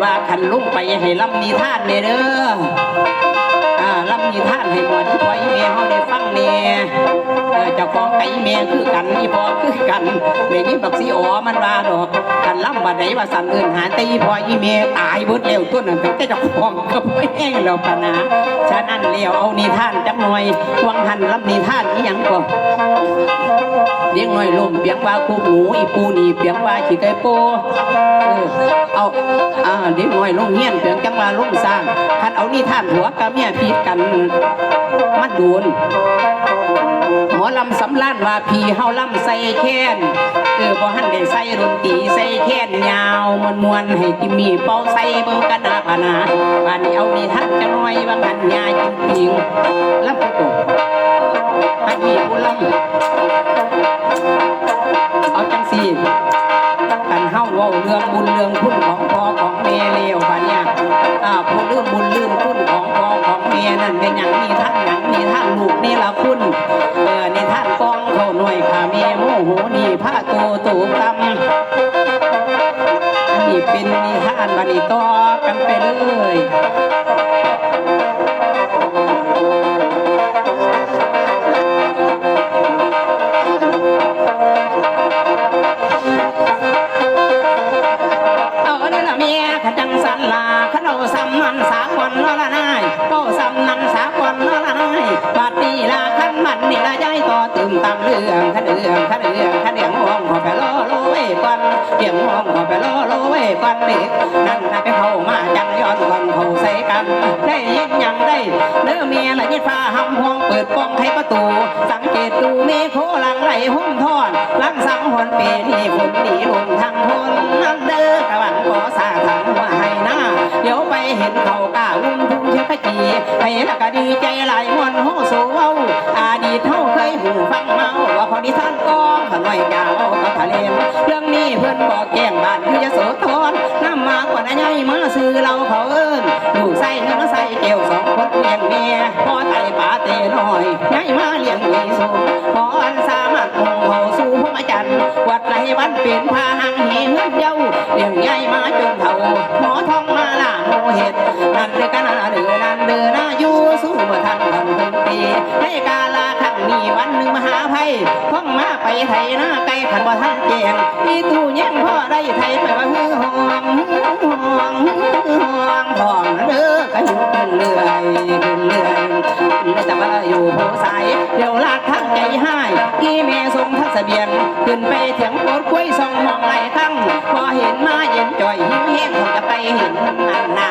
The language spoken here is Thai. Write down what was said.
ว่าขันลุ่มไปให้ลำนิทานเด้อลำนิทานให้หมดที่พ่ออีเมย์เขาได้ฟังเนี่ยเจ้าของไก่เมย์คือกันอีพอคือกันเดี๋ยวนี้บักซีอ๋อมันว่าดอกกันลำบัดไหนว่าสั่นเอินหาตีพ่ออีเมย์ตายเบิดเร็วต้นนั้นแต่เจ้าของก็ไม่แห้งแล้วปะนะฉะนั้นเลี้ยวเอานิทานจักหน่อยวังหันลำนิทานนี่ยังก็เลี้ยงน้อยลมเปียงว่าคูหนูอีปูนี่เปียงว่าขี้ไก่โปเอาเด็กน้อยลงเฮียนเปียงจังว่าลงสร้างคันเอานิทานหัวกับเมียผิดกันมันโดนหมอลำสำล้านว่าพี่เฮาลำใส่แค้นบ่หันได้ใส่ดนตรีใส่แค้นยาวมวนให้กิมีเป่าใส่เบิ่งกันนาบ้านนี้เอานิทานจังหน่อยบางหันยากินปิงลำโตอันนี้ผู้ลำเอาจังสิกันเฮาเว้าเรื่องบุญเรื่องคุณของพ่อของแม่เลวบ้านเนี่ยผู้ลืมบุญลืมคุณของพ่อของแม่นั่นเป็นหยังมีท่านหยังมีท่านลูกนี่ละคุณนี่ท่านกองเขาหน่วยขาเมียโมโหนี่ผ้าโตตำอันนี้เป็นนิทานบันนี้ต่อกันไปเลยจังสันลาขนมซ้ำมันสาคนละละนายก็ซ้ำนันสาคนละละนายบาดนีลาขันมันนี่ละย้ายต่อตื่มตามเรื่องขันเรื่องมองขอไปล้อโลเว้กันเดี่ยงมองขอไปล้อโลเว้กันเด็กนั่นน่ะไปเข้ามาจังย้อนก่อนเขาใส่กันได้ยินยังได้เนื้อเมียละยิดฟ้าห้ำห้องเปิดป้องให้ประตูสังเกตดูเมฆโคลังไหลหุ้มทอดลังสังหนเปนี่คนหนีลงทางทนนั่นเด้อกระวังขอสาทางว่าให้หน้าเดี๋ยวไปเห็นเขาก้าวุ่นทุ่งเชื่อขจีให้ละก็ดีใจหลายมวนโฮโซเว้าอดีตเท่าเคยหูฟังเมาว่าพอดีท่านกองขน่อยยาวกับทะเลเรื่องนี้เพื่อนบอกแก้งบ้านคือยโสธรน้ำมากกว่านั้นยังมาซื้อเราเขาเอิ้นลูกใส่เนื้อใส่เกี่ยวสองคนเลี้ยงเมียพอไต่ป่าเตะน้อยย้ายมาเลี้ยงใหญ่สูงพออันสามารถมองเขาสู่พระอาจารย์วัดไรวันเปลี่ยนพาหังเหเฮือนเย้าเลี้ยงใหญ่มาจนเท่าหมอทองมาล่าโมเหตุนั่นเดือกันนาเดือนั่นเดือนาอยู่สู้มาทันคนปีให้กาลาขังนี้วันหนึ่งมหาภัยท่องมาไปไทยหน้าไกลขันบ่ทันแจงอีตู้แย่งพ่อได้ไทยไปว่าฮือห่วงทองเด้อก็อยู่ขึ้นเรื่อยแต่ว่าอยู่ผู้สายเดี๋ยวลาดทั้งใจให้อีเมส่งทักเสบียงขึ้นไปเถียงโคตรกล้วยส่องมองไหลทั้งพอเห็นมาเย็นจ่อยหิวแห้งเขาจะไปเห็นนา